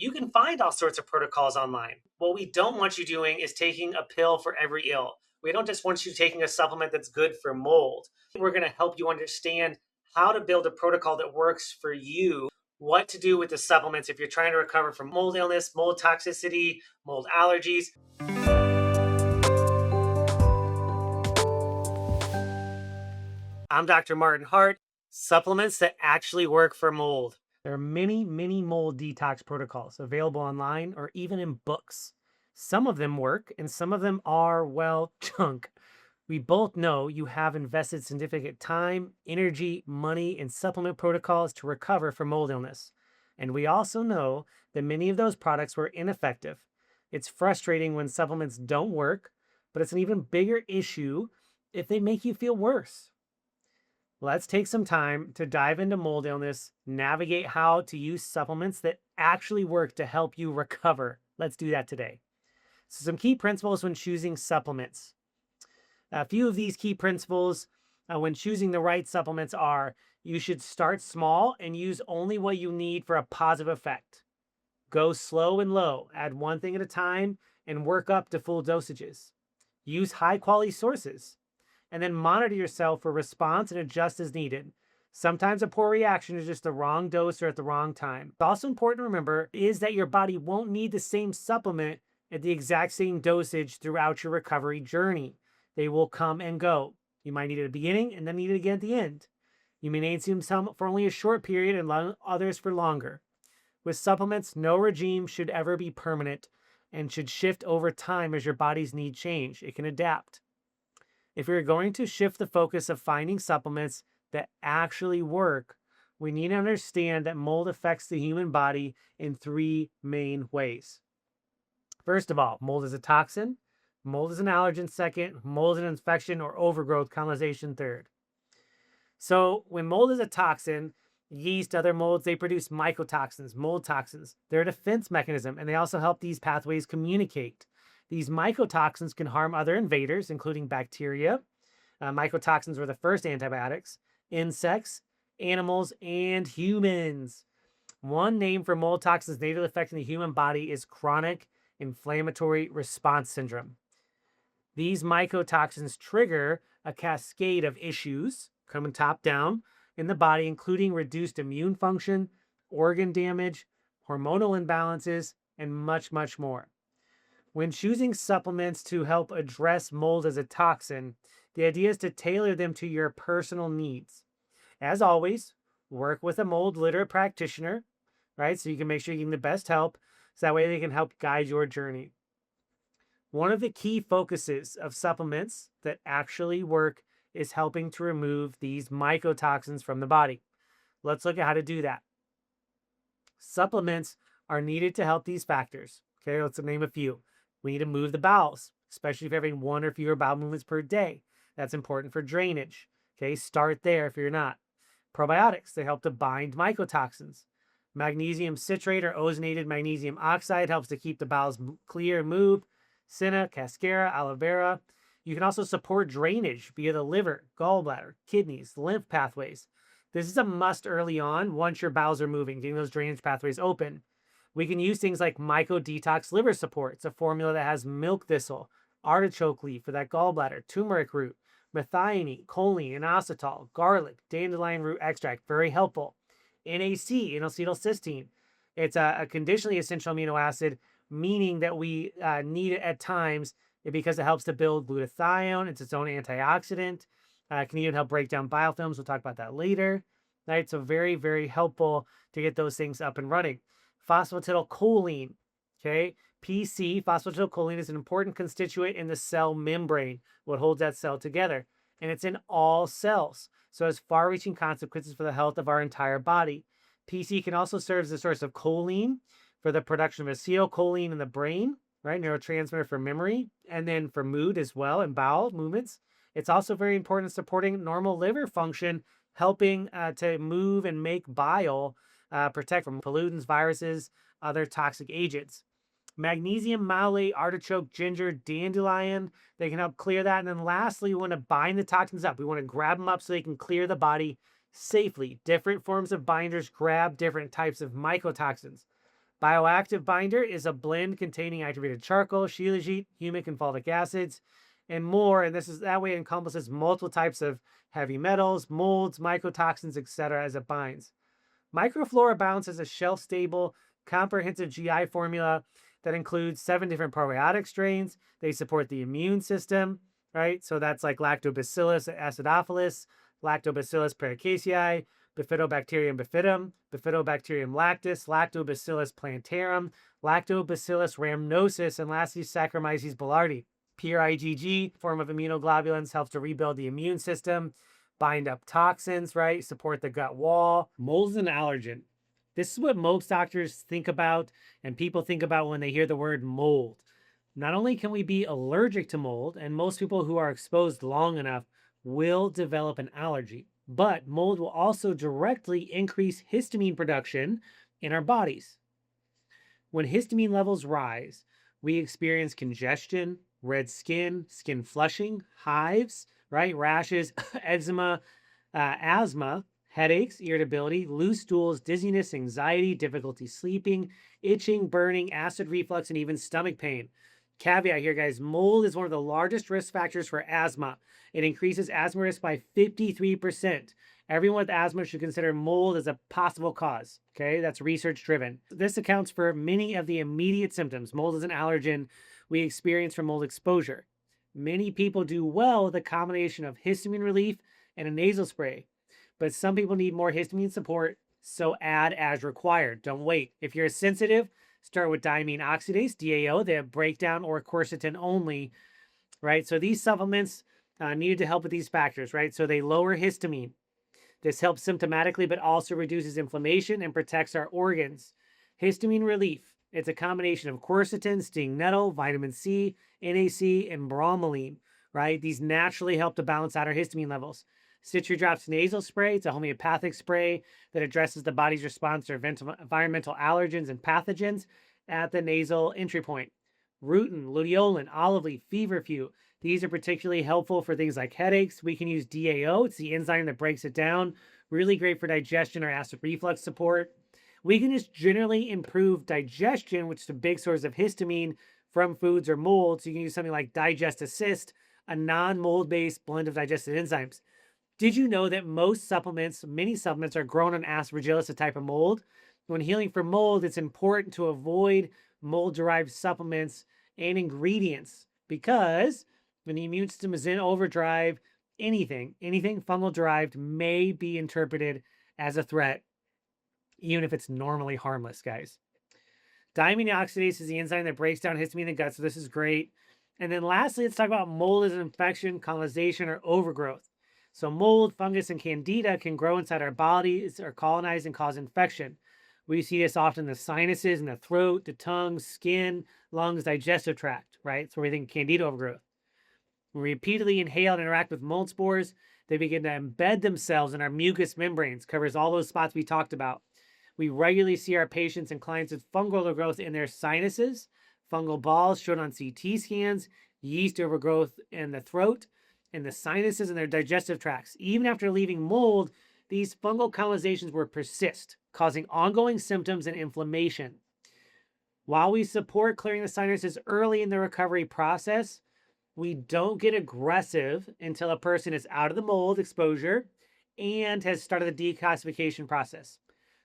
You can find all sorts of protocols online. What we don't want you doing is taking a pill for every ill. We don't just want you taking a supplement that's good for mold. We're going to help you understand how to build a protocol that works for you, what to do with the supplements if you're trying to recover from mold illness, mold toxicity, mold allergies. I'm Dr. Martin Hart. Supplements that actually work for mold. There are many, many mold detox protocols available online or even in books. Some of them work and some of them are, well, junk. We both know you have invested significant time, energy, money in supplement protocols to recover from mold illness. And we also know that many of those products were ineffective. It's frustrating when supplements don't work, but it's an even bigger issue if they make you feel worse. Let's take some time to dive into mold illness, navigate how to use supplements that actually work to help you recover. Let's do that today. So some key principles when choosing supplements. A few of these key principles when choosing the right supplements are: you should start small and use only what you need for a positive effect. Go slow and low, add one thing at a time, and work up to full dosages. Use high quality sources, and then monitor yourself for response and adjust as needed. Sometimes a poor reaction is just the wrong dose or at the wrong time. It's also important to remember is that your body won't need the same supplement at the exact same dosage throughout your recovery journey. They will come and go. You might need it at the beginning and then need it again at the end. You may need some for only a short period and others for longer. With supplements, no regime should ever be permanent and should shift over time as your body's needs change. It can adapt. If you're going to shift the focus of finding supplements that actually work, we need to understand that mold affects the human body in three main ways. First of all, mold is a toxin, mold is an allergen second, mold is an infection or overgrowth colonization third. So when mold is a toxin, yeast, other molds, they produce mycotoxins, mold toxins. They're a defense mechanism, and they also help these pathways communicate. These mycotoxins can harm other invaders, including bacteria. Mycotoxins were the first antibiotics, insects, animals, and humans. One name for mold toxins natively affecting the human body is chronic inflammatory response syndrome. These mycotoxins trigger a cascade of issues coming top down in the body, including reduced immune function, organ damage, hormonal imbalances, and much, much more. When choosing supplements to help address mold as a toxin, the idea is to tailor them to your personal needs. As always, work with a mold literate practitioner, right? So you can make sure you're getting the best help, so that way they can help guide your journey. One of the key focuses of supplements that actually work is helping to remove these mycotoxins from the body. Let's look at how to do that. Supplements are needed to help these factors. Okay, let's name a few. We need to move the bowels, especially if you're having one or fewer bowel movements per day. That's important for drainage. Okay, start there if you're not. Probiotics, they help to bind mycotoxins. Magnesium citrate or ozonated magnesium oxide helps to keep the bowels clear and move. Senna, cascara, aloe vera. You can also support drainage via the liver, gallbladder, kidneys, lymph pathways. This is a must early on once your bowels are moving, getting those drainage pathways open. We can use things like Myco Detox Liver Support. It's a formula that has milk thistle, artichoke leaf for that gallbladder, turmeric root, methionine, choline, inositol, garlic, dandelion root extract. Very helpful. NAC, N-acetylcysteine. It's a conditionally essential amino acid, meaning that we need it at times because it helps to build glutathione. It's its own antioxidant. It can even help break down biofilms. We'll talk about that later. Right? So very, very helpful to get those things up and running. Phosphatidylcholine, okay? PC, phosphatidylcholine, is an important constituent in the cell membrane, what holds that cell together. And it's in all cells, so it has far-reaching consequences for the health of our entire body. PC can also serve as a source of choline for the production of acetylcholine in the brain, right? Neurotransmitter for memory, and then for mood as well and bowel movements. It's also very important in supporting normal liver function, helping to move and make bile, protect from pollutants, viruses, other toxic agents. Magnesium, malate, artichoke, ginger, dandelion, they can help clear that. And then lastly, we want to bind the toxins up. We want to grab them up so they can clear the body safely. Different forms of binders grab different types of mycotoxins. Bioactive binder is a blend containing activated charcoal, shilajit, humic, and fulvic acids, and more. And this is that way it encompasses multiple types of heavy metals, molds, mycotoxins, etc. as it binds. Microflora Balance is a shelf-stable, comprehensive GI formula that includes 7 different probiotic strains. They support the immune system, right? So that's like Lactobacillus acidophilus, Lactobacillus paracasei, Bifidobacterium bifidum, Bifidobacterium lactis, Lactobacillus plantarum, Lactobacillus rhamnosus, and lastly Saccharomyces boulardii. Pure IgG, form of immunoglobulins, helps to rebuild the immune system, bind up toxins, right? Support the gut wall. Mold is an allergen. This is what most doctors think about and people think about when they hear the word mold. Not only can we be allergic to mold, and most people who are exposed long enough will develop an allergy, but mold will also directly increase histamine production in our bodies. When histamine levels rise, we experience congestion, red skin, skin flushing, hives, right? Rashes, eczema, asthma, headaches, irritability, loose stools, dizziness, anxiety, difficulty sleeping, itching, burning, acid reflux, and even stomach pain. Caveat here, guys, mold is one of the largest risk factors for asthma. It increases asthma risk by 53%. Everyone with asthma should consider mold as a possible cause. Okay, that's research driven. This accounts for many of the immediate symptoms. Mold is an allergen we experience from mold exposure. Many people do well with a combination of histamine relief and a nasal spray, but some people need more histamine support, so add as required. Don't wait. If you're sensitive, start with diamine oxidase, DAO, they have breakdown or quercetin only, right? So these supplements needed to help with these factors, right? So they lower histamine. This helps symptomatically, but also reduces inflammation and protects our organs. Histamine relief. It's a combination of quercetin, sting nettle, vitamin C, NAC, and bromelain, right? These naturally help to balance out our histamine levels. Citridrops nasal spray. It's a homeopathic spray that addresses the body's response to environmental allergens and pathogens at the nasal entry point. Rutin, luteolin, olive leaf, feverfew. These are particularly helpful for things like headaches. We can use DAO. It's the enzyme that breaks it down. Really great for digestion or acid reflux support. We can just generally improve digestion, which is a big source of histamine from foods or mold. So you can use something like Digest Assist, a non-mold-based blend of digestive enzymes. Did you know that most supplements, many supplements, are grown on Aspergillus, a type of mold? When healing from mold, it's important to avoid mold-derived supplements and ingredients because when the immune system is in overdrive, anything fungal-derived may be interpreted as a threat, even if it's normally harmless, guys. Diamine oxidase is the enzyme that breaks down histamine in the gut, so this is great. And then lastly, let's talk about mold as an infection, colonization, or overgrowth. So mold, fungus, and candida can grow inside our bodies or colonize and cause infection. We see this often in the sinuses, in the throat, the tongue, skin, lungs, digestive tract, right? So we think candida overgrowth. When we repeatedly inhale and interact with mold spores, they begin to embed themselves in our mucous membranes, covers all those spots we talked about. We regularly see our patients and clients with fungal overgrowth in their sinuses, fungal balls shown on CT scans, yeast overgrowth in the throat, in the sinuses, and their digestive tracts. Even after leaving mold, these fungal colonizations will persist, causing ongoing symptoms and inflammation. While we support clearing the sinuses early in the recovery process, we don't get aggressive until a person is out of the mold exposure and has started the detoxification process.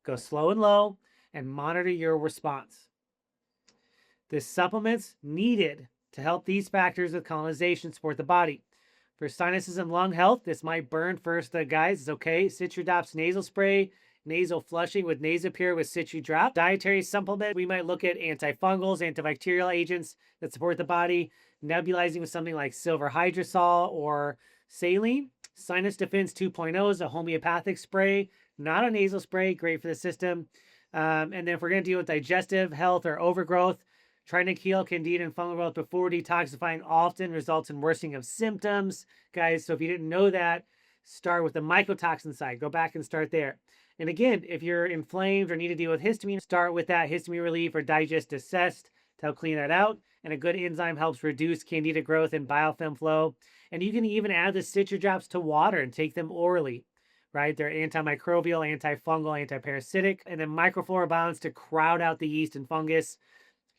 Go slow and low and monitor your response. The supplements needed to help these factors with colonization support the body. For sinuses and lung health, this might burn first, guys. It's okay. Citridrops nasal spray, nasal flushing with Nasopure with Citridrop. Dietary supplement, we might look at antifungals, antibacterial agents that support the body, nebulizing with something like silver hydrosol or saline. Sinus Defense 2.0 is a homeopathic spray, not a nasal spray, great for the system. And then if we're going to deal with digestive health or overgrowth, trying to kill candida and fungal growth before detoxifying often results in worsening of symptoms. Guys, so if you didn't know that, start with the mycotoxin side. Go back and start there. And again, if you're inflamed or need to deal with histamine, start with that histamine relief or Digest Assist to help clean that out. And a good enzyme helps reduce candida growth and biofilm flow. And you can even add the Citridrops to water and take them orally. right? They're antimicrobial, antifungal, antiparasitic, and then microflora balance to crowd out the yeast and fungus.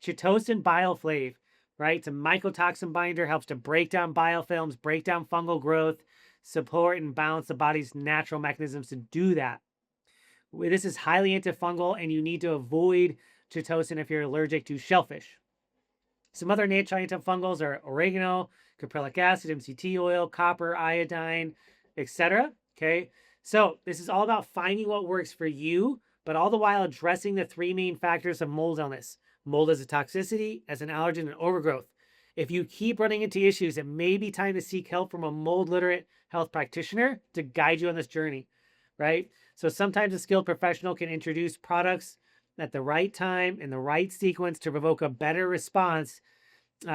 Chitosan bioflave, right? It's a mycotoxin binder, helps to break down biofilms, break down fungal growth, support and balance the body's natural mechanisms to do that. This is highly antifungal, and you need to avoid chitosan if you're allergic to shellfish. Some other natural antifungals are oregano, caprylic acid, MCT oil, copper, iodine, etc. Okay, so this is all about finding what works for you, but all the while addressing the three main factors of mold illness: mold as a toxicity, as an allergen, and overgrowth. If you keep running into issues, it may be time to seek help from a mold literate health practitioner to guide you on this journey, right? So sometimes a skilled professional can introduce products at the right time in the right sequence to provoke a better response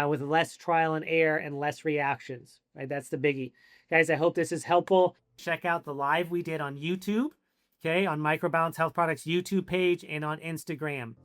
with less trial and error and less reactions, right? That's the biggie. Guys, I hope this is helpful. Check out the live we did on YouTube, okay, on Microbalance Health Products YouTube page and on Instagram.